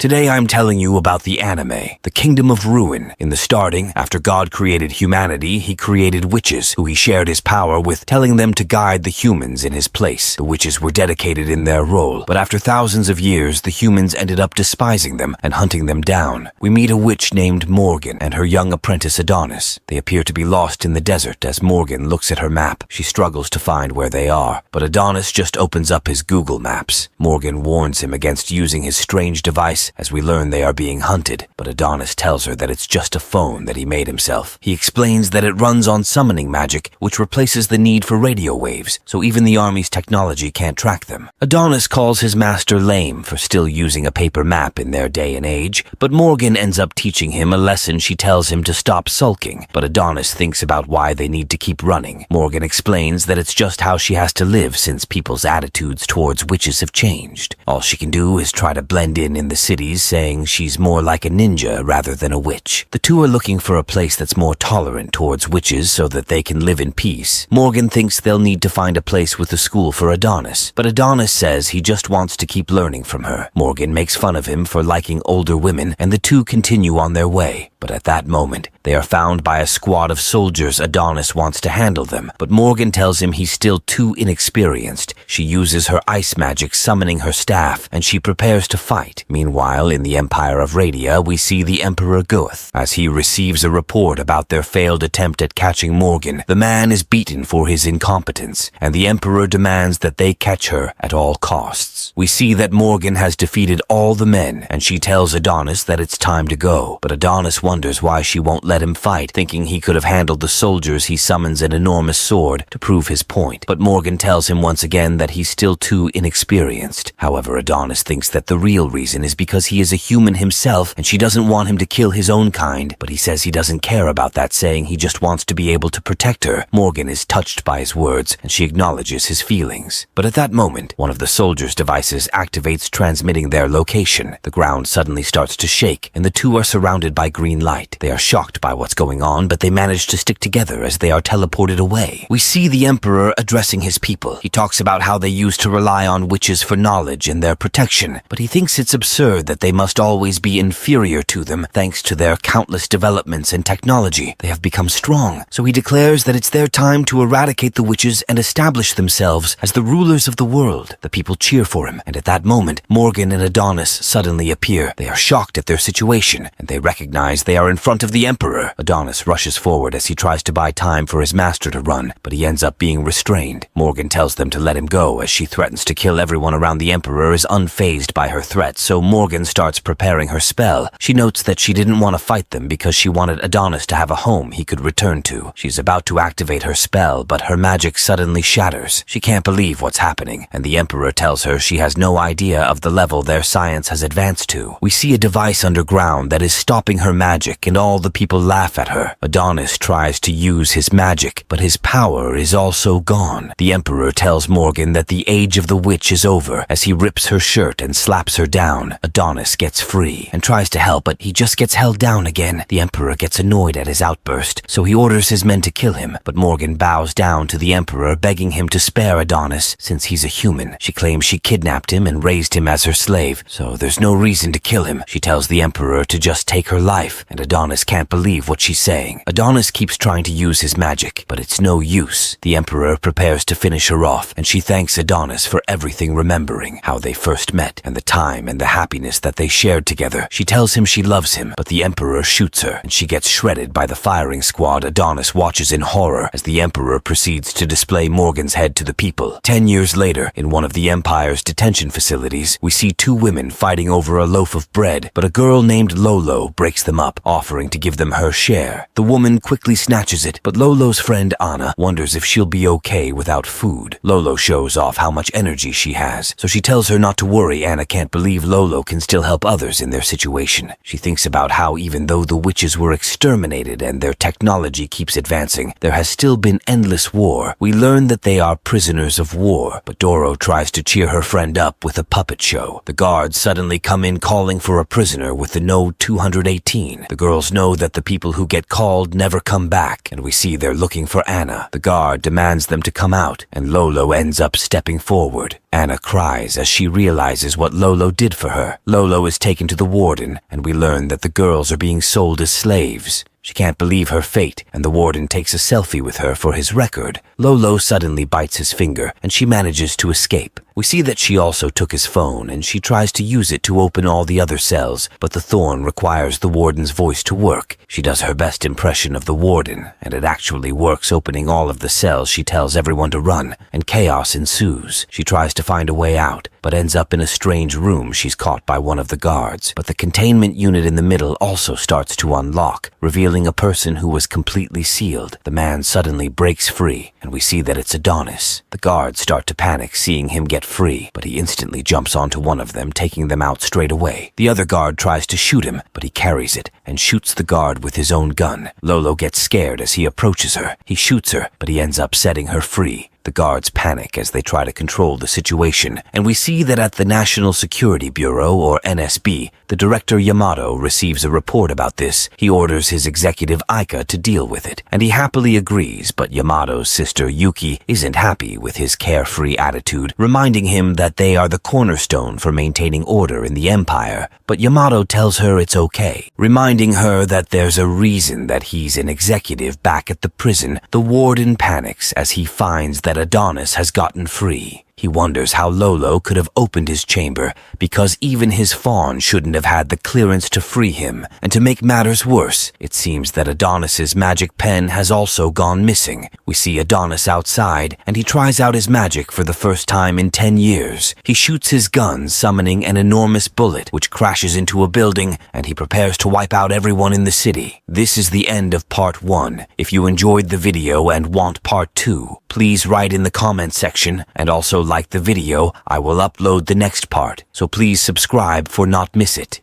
Today I'm telling you about the anime, the kingdom of ruin. In the starting, after God created humanity, he created witches, who he shared his power with, telling them to guide the humans in his place. The witches were dedicated in their role, but after thousands of years, the humans ended up despising them and hunting them down. We meet a witch named Morgan and her young apprentice Adonis. They appear to be lost in the desert as Morgan looks at her map. She struggles to find where they are, but Adonis just opens up his Google Maps. Morgan warns him against using his strange device as we learn they are being hunted, but Adonis tells her that it's just a phone that he made himself. He explains that it runs on summoning magic, which replaces the need for radio waves, so even the army's technology can't track them. Adonis calls his master lame for still using a paper map in their day and age, but Morgan ends up teaching him a lesson. She tells him to stop sulking, but Adonis thinks about why they need to keep running. Morgan explains that it's just how she has to live since people's attitudes towards witches have changed. All she can do is try to blend in the cities, saying she's more like a ninja rather than a witch. The two are looking for a place that's more tolerant towards witches so that they can live in peace. Morgan thinks they'll need to find a place with a school for Adonis, but Adonis says he just wants to keep learning from her. Morgan makes fun of him for liking older women, and the two continue on their way. But at that moment, they are found by a squad of soldiers. Adonis wants to handle them, but Morgan tells him he's still too inexperienced. She uses her ice magic, summoning her staff, and she prepares to fight. Meanwhile, in the Empire of Radia, we see the Emperor Goeth. As he receives a report about their failed attempt at catching Morgan, the man is beaten for his incompetence, and the Emperor demands that they catch her at all costs. We see that Morgan has defeated all the men, and she tells Adonis that it's time to go, but Adonis wonders why she won't let him fight, thinking he could have handled the soldiers. He summons an enormous sword to prove his point, but Morgan tells him once again that he's still too inexperienced. However, Adonis thinks that the real reason is because he is a human himself, and she doesn't want him to kill his own kind, but he says he doesn't care about that, saying he just wants to be able to protect her. Morgan is touched by his words, and she acknowledges his feelings. But at that moment, one of the soldiers' devices activates, transmitting their location. The ground suddenly starts to shake, and the two are surrounded by green light. They are shocked by what's going on, but they manage to stick together as they are teleported away. We see the Emperor addressing his people. He talks about how they used to rely on witches for knowledge and their protection, but he thinks it's absurd that they must always be inferior to them. Thanks to their countless developments and technology, they have become strong. So he declares that it's their time to eradicate the witches and establish themselves as the rulers of the world. The people cheer for him, and at that moment, Morgan and Adonis suddenly appear. They are shocked at their situation, and they recognize they are in front of the Emperor. Adonis rushes forward as he tries to buy time for his master to run, but he ends up being restrained. Morgan tells them to let him go as she threatens to kill everyone around. The Emperor is unfazed by her threat, so Morgan starts preparing her spell. She notes that she didn't want to fight them because she wanted Adonis to have a home he could return to. She's about to activate her spell, but her magic suddenly shatters. She can't believe what's happening, and the Emperor tells her she has no idea of the level their science has advanced to. We see a device underground that is stopping her magic, and all the people laugh at her. Adonis tries to use his magic, but his power is also gone. The Emperor tells Morgan that the age of the witch is over as he rips her shirt and slaps her down. Adonis gets free and tries to help, but he just gets held down again. The Emperor gets annoyed at his outburst, so he orders his men to kill him, but Morgan bows down to the Emperor, begging him to spare Adonis since he's a human. She claims she kidnapped him and raised him as her slave, so there's no reason to kill him. She tells the Emperor to just take her life, and Adonis can't believe what she's saying. Adonis keeps trying to use his magic, but it's no use. The Emperor prepares to finish her off, and she thanks Adonis for everything, remembering how they first met and the time and the happiness that they shared together. She tells him she loves him, but the Emperor shoots her, and she gets shredded by the firing squad. Adonis watches in horror as the Emperor proceeds to display Morgan's head to the people. 10 years later, in one of the Empire's detention facilities, we see two women fighting over a loaf of bread, but a girl named Lolo breaks them up, offering to give them her share. The woman quickly snatches it, but Lolo's friend Anna wonders if she'll be okay without food. Lolo shows off how much energy she has, so she tells her not to worry. Anna can't believe Lolo can still help others in their situation. She thinks about how even though the witches were exterminated and their technology keeps advancing, there has still been endless war. We learn that they are prisoners of war, but Doro tries to cheer her friend up with a puppet show. The guards suddenly come in calling for a prisoner with the No 218. The girls know that the people who get called never come back, and we see they're looking for Anna. The guard demands them to come out, and Lolo ends up stepping forward. Anna cries as she realizes what Lolo did for her. Lolo is taken to the warden, and we learn that the girls are being sold as slaves. She can't believe her fate, and the warden takes a selfie with her for his record. Lolo suddenly bites his finger, and she manages to escape. We see that she also took his phone, and she tries to use it to open all the other cells, but the thorn requires the warden's voice to work. She does her best impression of the warden, and it actually works, opening all of the cells. She tells everyone to run, and chaos ensues. She tries to find a way out, but ends up in a strange room. She's caught by one of the guards, but the containment unit in the middle also starts to unlock, revealing a person who was completely sealed. The man suddenly breaks free, and we see that it's Adonis. The guards start to panic, seeing him get free, but he instantly jumps onto one of them, taking them out straight away. The other guard tries to shoot him, but he carries it and shoots the guard with his own gun. Lolo gets scared as he approaches her. He shoots her, but he ends up setting her free. The guards panic as they try to control the situation, and we see that at the National Security Bureau, or NSB, the director Yamato receives a report about this. He orders his executive Aika to deal with it, and he happily agrees, but Yamato's sister Yuki isn't happy with his carefree attitude, reminding him that they are the cornerstone for maintaining order in the empire. But Yamato tells her it's okay, reminding her that there's a reason that he's an executive back at the prison. The warden panics as he finds that Adonis has gotten free. He wonders how Lolo could have opened his chamber, because even his fawn shouldn't have had the clearance to free him. And to make matters worse, it seems that Adonis's magic pen has also gone missing. We see Adonis outside, and he tries out his magic for the first time in 10 years. He shoots his gun, summoning an enormous bullet, which crashes into a building, and he prepares to wipe out everyone in the city. This is the end of part 1. If you enjoyed the video and want part 2, please write in the comment section, and also like the video. I will upload the next part, so please subscribe for not miss it.